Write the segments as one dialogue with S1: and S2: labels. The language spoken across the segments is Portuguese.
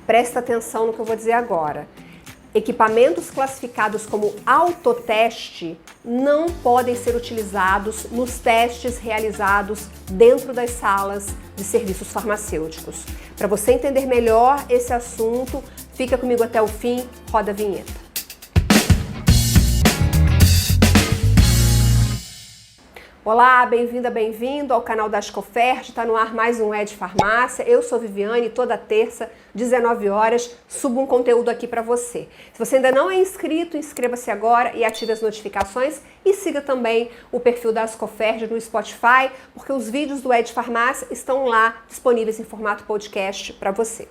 S1: Presta atenção no que eu vou dizer agora. Equipamentos classificados como autoteste não podem ser utilizados nos testes realizados dentro das salas de serviços farmacêuticos. Para você entender melhor esse assunto, fica comigo até o fim, roda a vinheta. Olá, bem-vinda, bem-vindo ao canal da Ascofert, está no ar mais um Ed Farmácia. Eu sou Viviane, toda terça, 19 horas, subo um conteúdo aqui para você. Se você ainda não é inscrito, inscreva-se agora e ative as notificações e siga também o perfil da Ascofert no Spotify, porque os vídeos do Ed Farmácia estão lá disponíveis em formato podcast para você.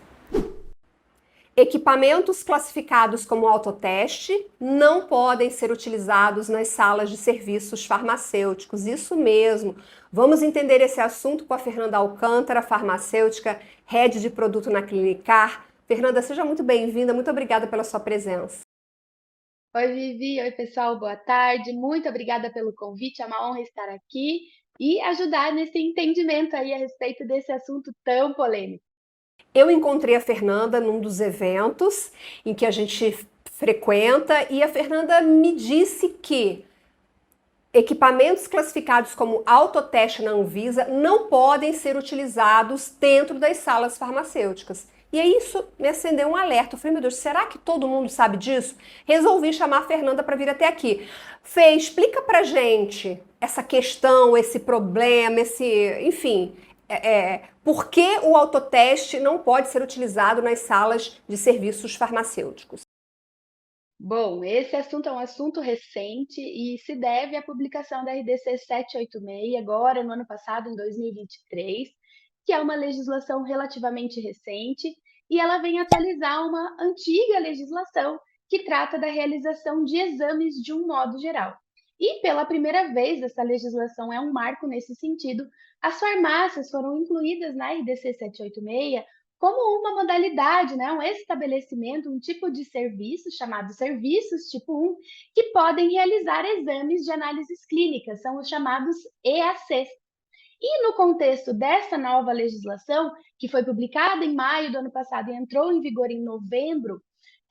S1: Equipamentos classificados como autoteste não podem ser utilizados nas salas de serviços farmacêuticos. Isso mesmo. Vamos entender esse assunto com a Fernanda Alcântara, farmacêutica, head de produto na Clinicar. Fernanda, seja muito bem-vinda. Muito obrigada pela sua presença.
S2: Oi, Vivi. Oi, pessoal. Boa tarde. Muito obrigada pelo convite. É uma honra estar aqui e ajudar nesse entendimento aí a respeito desse assunto tão polêmico.
S1: Eu encontrei a Fernanda num dos eventos em que a gente frequenta e a Fernanda me disse que equipamentos classificados como autoteste na Anvisa não podem ser utilizados dentro das salas farmacêuticas. E aí isso me acendeu um alerta. Eu falei, meu Deus, será que todo mundo sabe disso? Resolvi chamar a Fernanda para vir até aqui. Fê, explica pra gente essa questão, esse problema, enfim, por que o autoteste não pode ser utilizado nas salas de serviços farmacêuticos?
S2: Bom, esse assunto é um assunto recente e se deve à publicação da RDC 786, agora no ano passado, em 2023, que é uma legislação relativamente recente e ela vem atualizar uma antiga legislação que trata da realização de exames de um modo geral. E pela primeira vez, essa legislação é um marco nesse sentido. As farmácias foram incluídas na RDC 786 como uma modalidade, né, um estabelecimento, um tipo de serviço chamado serviços tipo 1, que podem realizar exames de análises clínicas, são os chamados EACs. E no contexto dessa nova legislação, que foi publicada em maio do ano passado e entrou em vigor em novembro,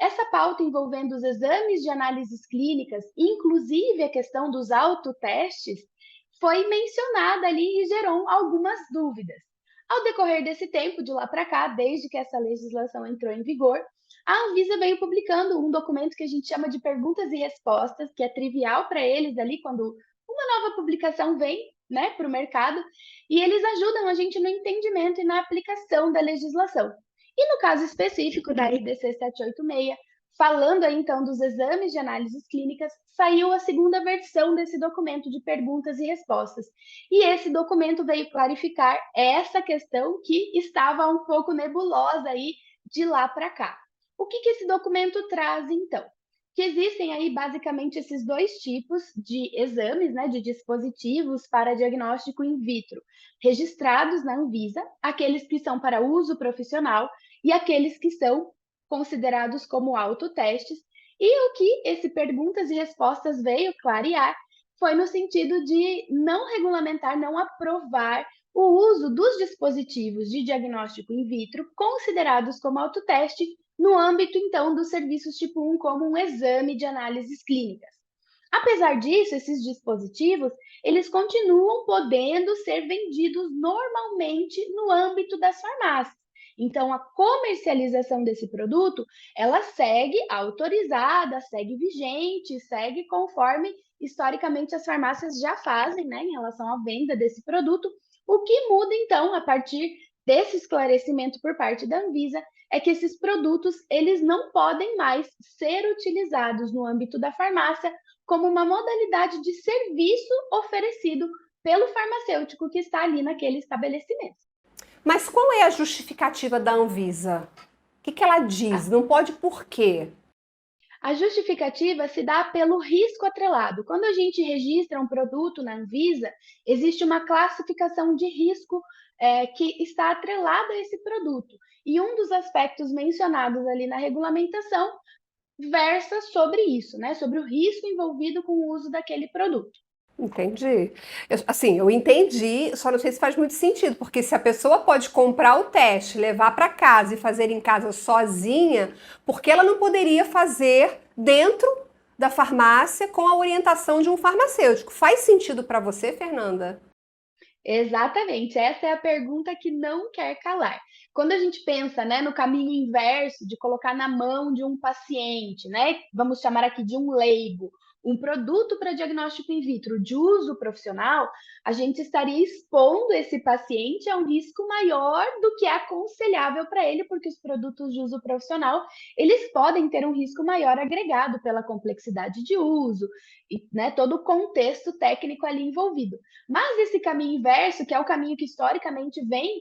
S2: essa pauta envolvendo os exames de análises clínicas, inclusive a questão dos autotestes, foi mencionada ali e gerou algumas dúvidas. Ao decorrer desse tempo, de lá para cá, desde que essa legislação entrou em vigor, a Anvisa veio publicando um documento que a gente chama de perguntas e respostas, que é trivial para eles ali quando uma nova publicação vem, né, para o mercado, e eles ajudam a gente no entendimento e na aplicação da legislação. E no caso específico da RDC 786, falando aí então dos exames de análises clínicas, saiu a segunda versão desse documento de perguntas e respostas. E esse documento veio clarificar essa questão que estava um pouco nebulosa aí de lá para cá. O que esse documento traz então? Que existem aí basicamente esses dois tipos de exames, né, de dispositivos para diagnóstico in vitro, registrados na Anvisa, aqueles que são para uso profissional e aqueles que são considerados como autotestes. E o que esse perguntas e respostas veio clarear foi no sentido de não regulamentar, não aprovar o uso dos dispositivos de diagnóstico in vitro considerados como autoteste no âmbito, então, dos serviços tipo 1, como um exame de análises clínicas. Apesar disso, esses dispositivos, eles continuam podendo ser vendidos normalmente no âmbito das farmácias. Então, a comercialização desse produto, ela segue autorizada, segue vigente, segue conforme historicamente as farmácias já fazem, né, em relação à venda desse produto. O que muda, então, a partir desse esclarecimento por parte da Anvisa, é que esses produtos eles não podem mais ser utilizados no âmbito da farmácia como uma modalidade de serviço oferecido pelo farmacêutico que está ali naquele estabelecimento.
S1: Mas qual é a justificativa da Anvisa? O que ela diz? Não pode por quê?
S2: A justificativa se dá pelo risco atrelado. Quando a gente registra um produto na Anvisa, existe uma classificação de risco que está atrelada a esse produto. E um dos aspectos mencionados ali na regulamentação versa sobre isso, né? Sobre o risco envolvido com o uso daquele produto.
S1: Entendi. Assim, eu entendi, só não sei se faz muito sentido, porque se a pessoa pode comprar o teste, levar para casa e fazer em casa sozinha, por que ela não poderia fazer dentro da farmácia com a orientação de um farmacêutico? Faz sentido para você, Fernanda?
S2: Exatamente, essa é a pergunta que não quer calar. Quando a gente pensa, né, no caminho inverso de colocar na mão de um paciente, né, vamos chamar aqui de um leigo, um produto para diagnóstico in vitro de uso profissional, a gente estaria expondo esse paciente a um risco maior do que é aconselhável para ele, porque os produtos de uso profissional, eles podem ter um risco maior agregado pela complexidade de uso e, né, todo o contexto técnico ali envolvido. Mas esse caminho inverso, que é o caminho que historicamente vem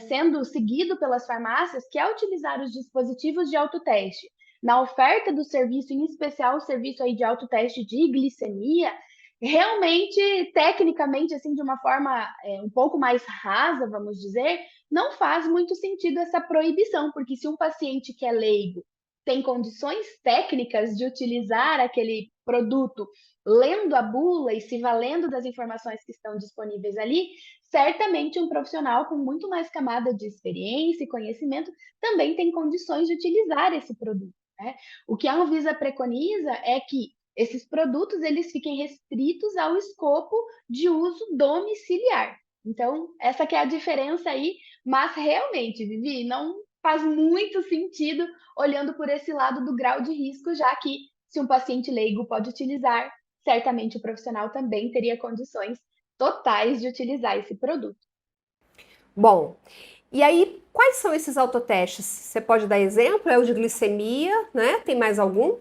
S2: sendo seguido pelas farmácias, que é utilizar os dispositivos de autoteste na oferta do serviço, em especial o serviço aí de autoteste de glicemia, realmente, tecnicamente, assim, de uma forma um pouco mais rasa, vamos dizer, não faz muito sentido essa proibição, porque se um paciente que é leigo tem condições técnicas de utilizar aquele produto lendo a bula e se valendo das informações que estão disponíveis ali, certamente um profissional com muito mais camada de experiência e conhecimento também tem condições de utilizar esse produto, né? O que a Anvisa preconiza é que esses produtos eles fiquem restritos ao escopo de uso domiciliar. Então, essa que é a diferença aí, mas realmente, Vivi, não faz muito sentido olhando por esse lado do grau de risco, já que se um paciente leigo pode utilizar, certamente o profissional também teria condições totais de utilizar esse produto.
S1: Bom, e aí, quais são esses autotestes? Você pode dar exemplo? É o de glicemia, né? Tem mais algum?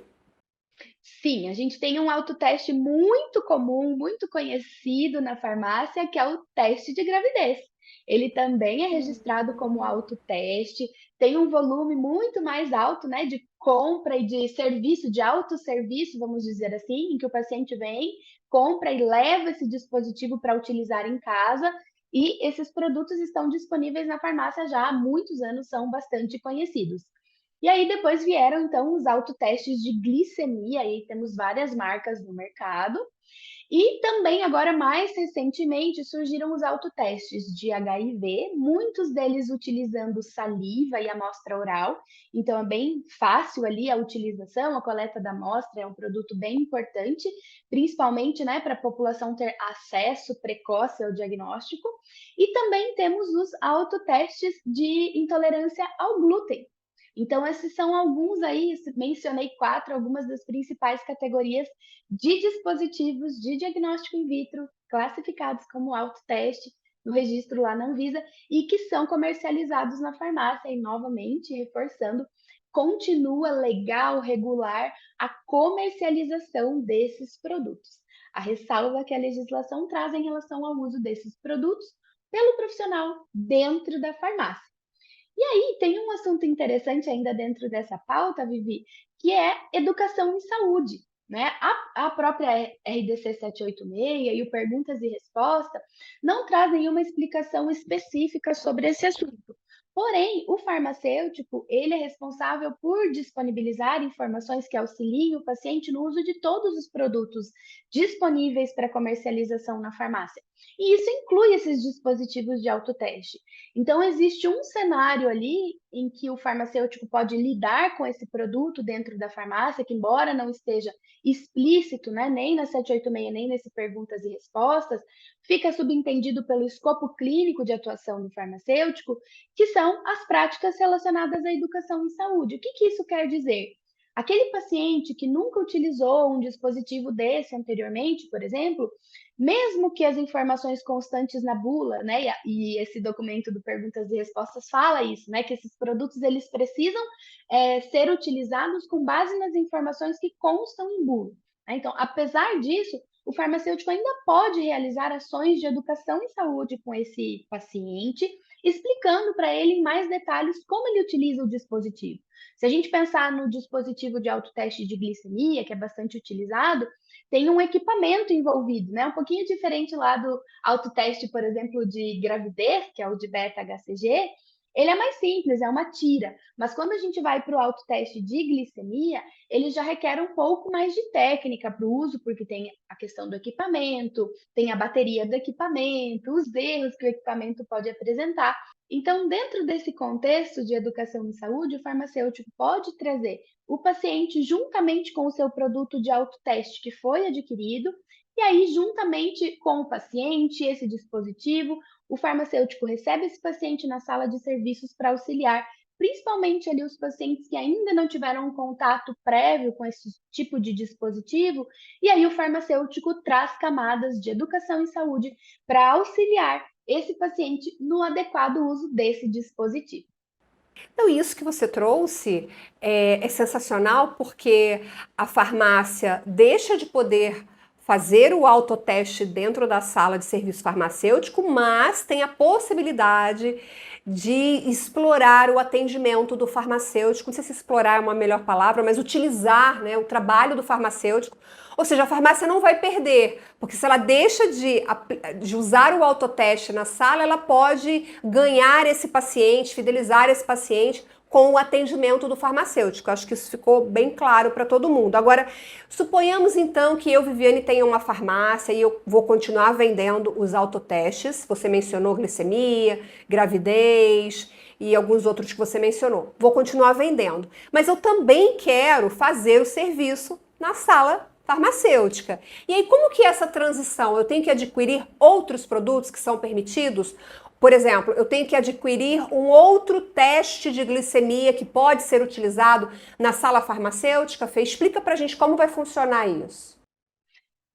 S2: Sim, a gente tem um autoteste muito comum, muito conhecido na farmácia, que é o teste de gravidez. Ele também é registrado como autoteste, tem um volume muito mais alto, né, de compra e de serviço, de autosserviço, vamos dizer assim, em que o paciente vem, compra e leva esse dispositivo para utilizar em casa, e esses produtos estão disponíveis na farmácia já há muitos anos, são bastante conhecidos. E aí depois vieram então os autotestes de glicemia, aí temos várias marcas no mercado. E também agora mais recentemente surgiram os autotestes de HIV, muitos deles utilizando saliva e amostra oral. Então é bem fácil ali a utilização, a coleta da amostra é um produto bem importante, principalmente, né, para a população ter acesso precoce ao diagnóstico. E também temos os autotestes de intolerância ao glúten. Então, esses são alguns aí, mencionei quatro, algumas das principais categorias de dispositivos de diagnóstico in vitro classificados como autoteste no registro lá na Anvisa e que são comercializados na farmácia. E, novamente, reforçando, continua legal, regular a comercialização desses produtos. A ressalva que a legislação traz em relação ao uso desses produtos pelo profissional dentro da farmácia. E aí tem um assunto interessante ainda dentro dessa pauta, Vivi, que é educação em saúde. Né? A própria RDC 786 e o Perguntas e Respostas não trazem uma explicação específica sobre esse assunto. Porém, o farmacêutico, ele é responsável por disponibilizar informações que auxiliem o paciente no uso de todos os produtos disponíveis para comercialização na farmácia. E isso inclui esses dispositivos de autoteste. Então, existe um cenário ali em que o farmacêutico pode lidar com esse produto dentro da farmácia, que embora não esteja explícito, né, nem na 786, nem nesse perguntas e respostas, fica subentendido pelo escopo clínico de atuação do farmacêutico, que são as práticas relacionadas à educação em saúde. O que isso quer dizer? Aquele paciente que nunca utilizou um dispositivo desse anteriormente, por exemplo, mesmo que as informações constantes na bula, né, e esse documento do Perguntas e Respostas fala isso, né, que esses produtos eles precisam ser utilizados com base nas informações que constam em bula. Né? Então, apesar disso, o farmacêutico ainda pode realizar ações de educação em saúde com esse paciente, explicando para ele em mais detalhes como ele utiliza o dispositivo. Se a gente pensar no dispositivo de autoteste de glicemia, que é bastante utilizado, tem um equipamento envolvido, né? Um pouquinho diferente lá do autoteste, por exemplo, de gravidez, que é o de beta-HCG, Ele é mais simples, é uma tira, mas quando a gente vai para o autoteste de glicemia, ele já requer um pouco mais de técnica para o uso, porque tem a questão do equipamento, tem a bateria do equipamento, os erros que o equipamento pode apresentar. Então, dentro desse contexto de educação em saúde, o farmacêutico pode trazer o paciente juntamente com o seu produto de autoteste que foi adquirido, e aí, juntamente com o paciente, esse dispositivo, o farmacêutico recebe esse paciente na sala de serviços para auxiliar, principalmente ali os pacientes que ainda não tiveram um contato prévio com esse tipo de dispositivo, e aí o farmacêutico traz camadas de educação em saúde para auxiliar esse paciente no adequado uso desse dispositivo.
S1: Então, isso que você trouxe é sensacional porque a farmácia deixa de poder fazer o autoteste dentro da sala de serviço farmacêutico, mas tem a possibilidade de explorar o atendimento do farmacêutico. Não sei se explorar é uma melhor palavra, mas utilizar, né, o trabalho do farmacêutico. Ou seja, a farmácia não vai perder, porque se ela deixa de usar o autoteste na sala, ela pode ganhar esse paciente, fidelizar esse paciente com o atendimento do farmacêutico. Acho que isso ficou bem claro para todo mundo. Agora, suponhamos então que eu, Viviane, tenha uma farmácia e eu vou continuar vendendo os autotestes. Você mencionou glicemia, gravidez e alguns outros que você mencionou. Vou continuar vendendo. Mas eu também quero fazer o serviço na sala farmacêutica. E aí, como que é essa transição? Eu tenho que adquirir outros produtos que são permitidos? Por exemplo, eu tenho que adquirir um outro teste de glicemia que pode ser utilizado na sala farmacêutica? Fê, explica pra gente como vai funcionar isso.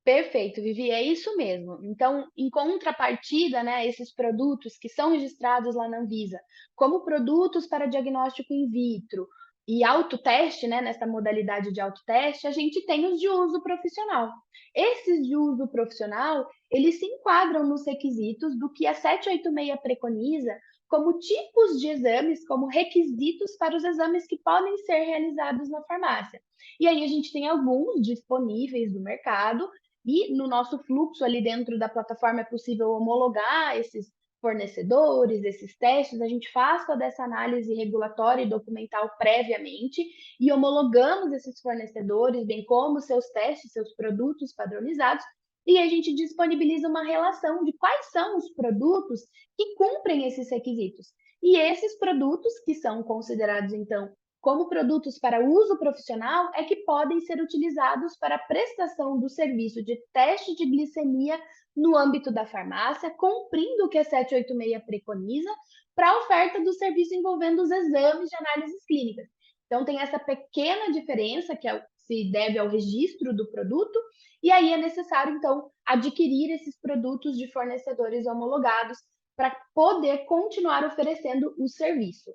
S2: Perfeito, Vivi, é isso mesmo. Então, em contrapartida, né, esses produtos que são registrados lá na Anvisa, como produtos para diagnóstico in vitro e autoteste, né, nessa modalidade de autoteste, a gente tem os de uso profissional. Esses de uso profissional, eles se enquadram nos requisitos do que a 786 preconiza como tipos de exames, como requisitos para os exames que podem ser realizados na farmácia. E aí a gente tem alguns disponíveis no mercado e no nosso fluxo ali dentro da plataforma é possível homologar esses fornecedores, esses testes, a gente faz toda essa análise regulatória e documental previamente e homologamos esses fornecedores, bem como seus testes, seus produtos padronizados, e a gente disponibiliza uma relação de quais são os produtos que cumprem esses requisitos. E esses produtos, que são considerados, então, como produtos para uso profissional, é que podem ser utilizados para a prestação do serviço de teste de glicemia no âmbito da farmácia, cumprindo o que a 786 preconiza para a oferta do serviço envolvendo os exames de análises clínicas. Então, tem essa pequena diferença que se deve ao registro do produto, e aí é necessário, então, adquirir esses produtos de fornecedores homologados para poder continuar oferecendo o serviço.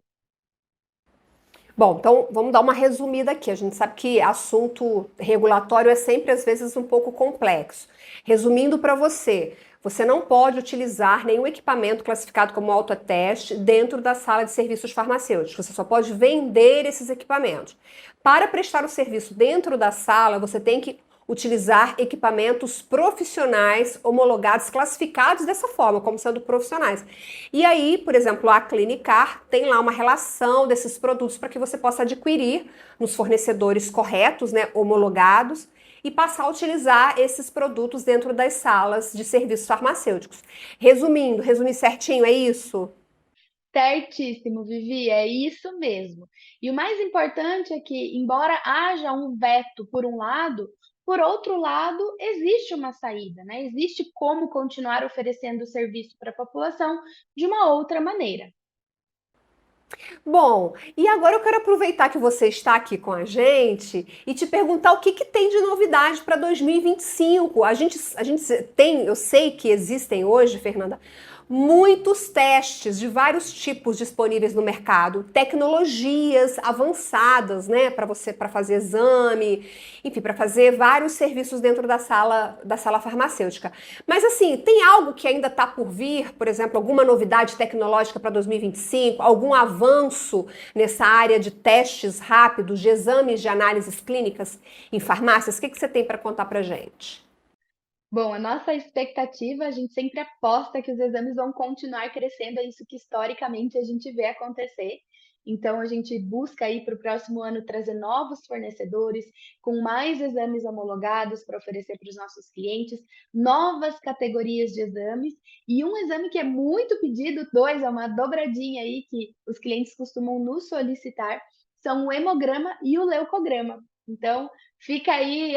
S1: Bom, então vamos dar uma resumida aqui. A gente sabe que assunto regulatório é sempre, às vezes, um pouco complexo. Resumindo para você, você não pode utilizar nenhum equipamento classificado como autoteste dentro da sala de serviços farmacêuticos. Você só pode vender esses equipamentos. Para prestar o serviço dentro da sala, você tem que utilizar equipamentos profissionais homologados, classificados dessa forma, como sendo profissionais. E aí, por exemplo, a Clinicar tem lá uma relação desses produtos para que você possa adquirir nos fornecedores corretos, né, homologados, e passar a utilizar esses produtos dentro das salas de serviços farmacêuticos. Resumindo, resumir certinho, é isso?
S2: Certíssimo, Vivi, é isso mesmo. E o mais importante é que, embora haja um veto por um lado, por outro lado, existe uma saída, né? Existe como continuar oferecendo o serviço para a população de uma outra maneira.
S1: Bom, e agora eu quero aproveitar que você está aqui com a gente e te perguntar o que, que tem de novidade para 2025. A gente tem, eu sei que existem hoje, Fernanda, muitos testes de vários tipos disponíveis no mercado, tecnologias avançadas, né, para fazer exame, enfim, para fazer vários serviços dentro da sala farmacêutica. Mas assim, tem algo que ainda está por vir, por exemplo, alguma novidade tecnológica para 2025, algum avanço nessa área de testes rápidos, de exames de análises clínicas em farmácias? O que você tem para contar para gente?
S2: Bom, a nossa expectativa, a gente sempre aposta que os exames vão continuar crescendo, é isso que historicamente a gente vê acontecer. Então, a gente busca aí para o próximo ano trazer novos fornecedores, com mais exames homologados para oferecer para os nossos clientes, novas categorias de exames, e um exame que é muito pedido, dois, é uma dobradinha aí que os clientes costumam nos solicitar, são o hemograma e o leucograma. Então, fica aí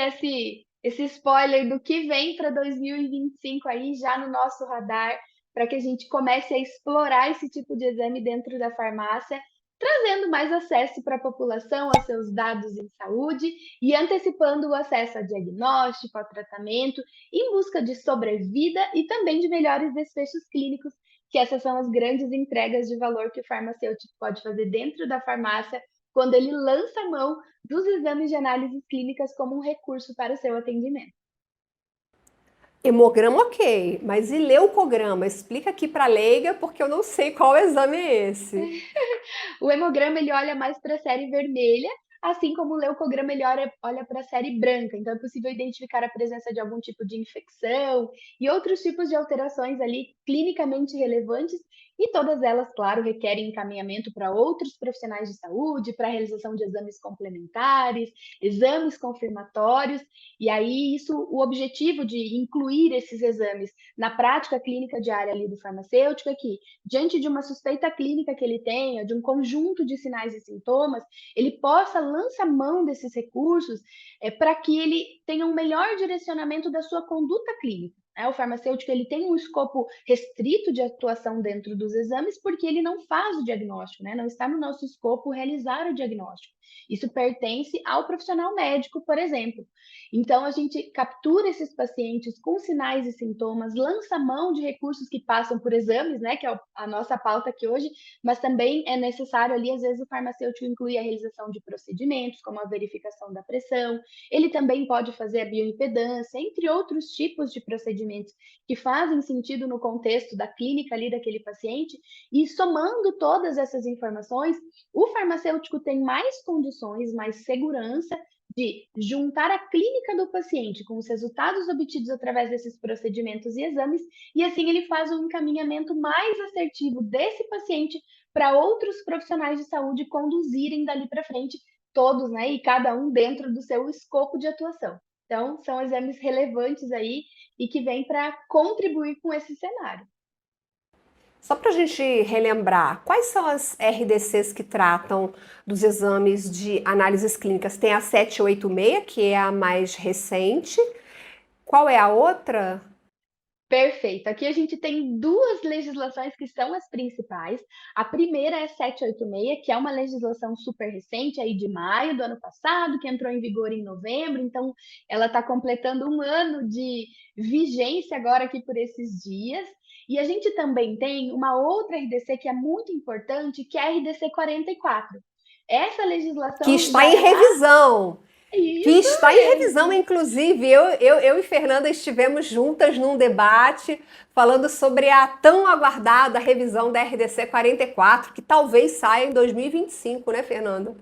S2: esse spoiler do que vem para 2025 aí já no nosso radar, para que a gente comece a explorar esse tipo de exame dentro da farmácia, trazendo mais acesso para a população a seus dados em saúde e antecipando o acesso a diagnóstico, a tratamento, em busca de sobrevida e também de melhores desfechos clínicos, que essas são as grandes entregas de valor que o farmacêutico pode fazer dentro da farmácia quando ele lança a mão dos exames de análises clínicas como um recurso para o seu atendimento.
S1: Hemograma, ok, mas e leucograma? Explica aqui para leiga, porque eu não sei qual exame é esse.
S2: O hemograma ele olha mais para a série vermelha, assim como o leucograma ele olha para a série branca. Então é possível identificar a presença de algum tipo de infecção e outros tipos de alterações ali clinicamente relevantes, e todas elas, claro, requerem encaminhamento para outros profissionais de saúde, para a realização de exames complementares, exames confirmatórios. E aí isso, o objetivo de incluir esses exames na prática clínica diária ali do farmacêutico é que, diante de uma suspeita clínica que ele tenha, de um conjunto de sinais e sintomas, ele possa lançar mão desses recursos para que ele tenha um melhor direcionamento da sua conduta clínica. O farmacêutico ele tem um escopo restrito de atuação dentro dos exames porque ele não faz o diagnóstico, né? Não está no nosso escopo realizar o diagnóstico. Isso pertence ao profissional médico, por exemplo. Então, a gente captura esses pacientes com sinais e sintomas, lança mão de recursos que passam por exames, né, que é a nossa pauta aqui hoje, mas também é necessário ali, às vezes, o farmacêutico incluir a realização de procedimentos, como a verificação da pressão, ele também pode fazer a bioimpedância, entre outros tipos de procedimentos que fazem sentido no contexto da clínica ali daquele paciente, e somando todas essas informações, o farmacêutico tem mais condições, mais segurança de juntar a clínica do paciente com os resultados obtidos através desses procedimentos e exames, e assim ele faz um encaminhamento mais assertivo desse paciente para outros profissionais de saúde conduzirem dali para frente, todos, né, e cada um dentro do seu escopo de atuação. Então, são exames relevantes aí e que vêm para contribuir com esse cenário.
S1: Só para a gente relembrar, quais são as RDCs que tratam dos exames de análises clínicas? Tem a 786, que é a mais recente. Qual é a outra?
S2: Perfeito. Aqui a gente tem duas legislações que são as principais. A primeira é 786, que é uma legislação super recente, aí de maio do ano passado, que entrou em vigor em novembro, então ela está completando um ano de vigência agora aqui por esses dias. E a gente também tem uma outra RDC que é muito importante, que é a RDC 44. Essa
S1: Que
S2: legislação
S1: está
S2: já
S1: em
S2: é lá.
S1: revisão. Que
S2: Isso
S1: está em revisão,
S2: mesmo.
S1: inclusive. Eu e Fernanda estivemos juntas num debate falando sobre a tão aguardada revisão da RDC 44, que talvez saia em 2025, né, Fernanda?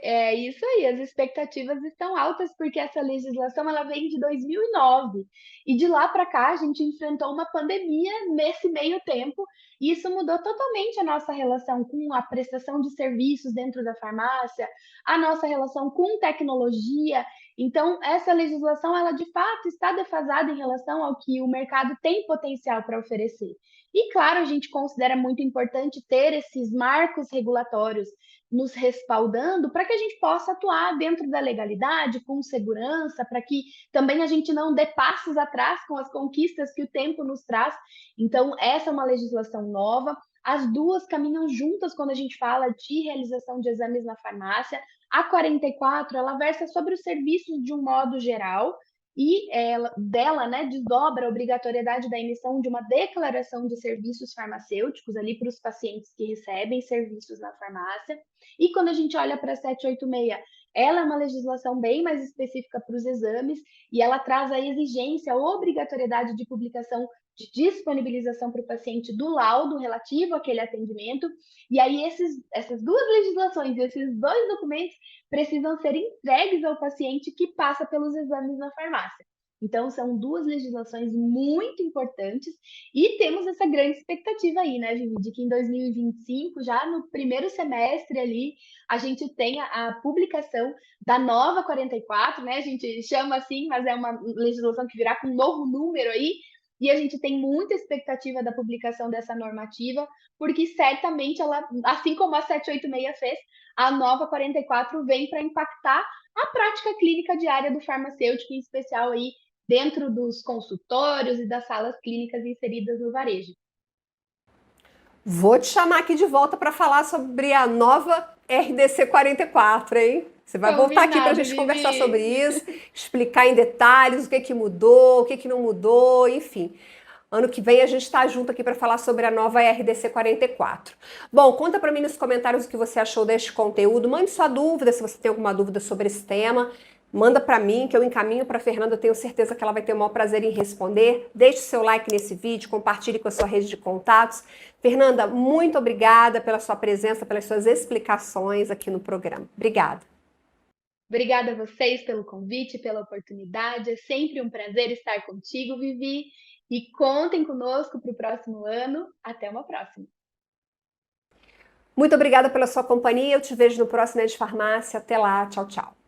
S2: É isso aí, as expectativas estão altas porque essa legislação ela vem de 2009 e de lá para cá a gente enfrentou uma pandemia nesse meio tempo e isso mudou totalmente a nossa relação com a prestação de serviços dentro da farmácia, a nossa relação com tecnologia. Então, essa legislação ela de fato está defasada em relação ao que o mercado tem potencial para oferecer. E claro, a gente considera muito importante ter esses marcos regulatórios nos respaldando para que a gente possa atuar dentro da legalidade, com segurança, para que também a gente não dê passos atrás com as conquistas que o tempo nos traz. Então, essa é uma legislação nova. As duas caminham juntas quando a gente fala de realização de exames na farmácia. A 44, ela versa sobre os serviços de um modo geral, e dela, né, desdobra a obrigatoriedade da emissão de uma declaração de serviços farmacêuticos ali para os pacientes que recebem serviços na farmácia. E quando a gente olha para a 786, ela é uma legislação bem mais específica para os exames e ela traz a exigência, a obrigatoriedade de publicação, de disponibilização para o paciente do laudo relativo àquele atendimento. E aí essas duas legislações, esses dois documentos precisam ser entregues ao paciente que passa pelos exames na farmácia. Então, são duas legislações muito importantes e temos essa grande expectativa aí, né, Vivi, de que em 2025, já no primeiro semestre ali, a gente tenha a publicação da nova 44, né? A gente chama assim, mas é uma legislação que virá com um novo número aí, e a gente tem muita expectativa da publicação dessa normativa, porque certamente ela, assim como a 786 fez, a nova 44 vem para impactar a prática clínica diária do farmacêutico, em especial aí dentro dos consultórios e das salas clínicas inseridas no varejo.
S1: Vou te chamar aqui de volta para falar sobre a nova RDC 44, hein? Você vai voltar aqui para a
S2: Combinado,
S1: gente conversar sobre
S2: Vivi.
S1: isso, explicar em detalhes o que mudou, o que não mudou, enfim. Ano que vem a gente está junto aqui para falar sobre a nova RDC 44. Bom, conta para mim nos comentários o que você achou deste conteúdo. Mande sua dúvida, se você tem alguma dúvida sobre esse tema. Manda para mim, que eu encaminho para a Fernanda, eu tenho certeza que ela vai ter o maior prazer em responder. Deixe o seu like nesse vídeo, compartilhe com a sua rede de contatos. Fernanda, muito obrigada pela sua presença, pelas suas explicações aqui no programa. Obrigada.
S2: Obrigada a vocês pelo convite, pela oportunidade. É sempre um prazer estar contigo, Vivi. E contem conosco para o próximo ano. Até uma próxima.
S1: Muito obrigada pela sua companhia. Eu te vejo no próximo Ed Farmácia. Até lá. Tchau, tchau.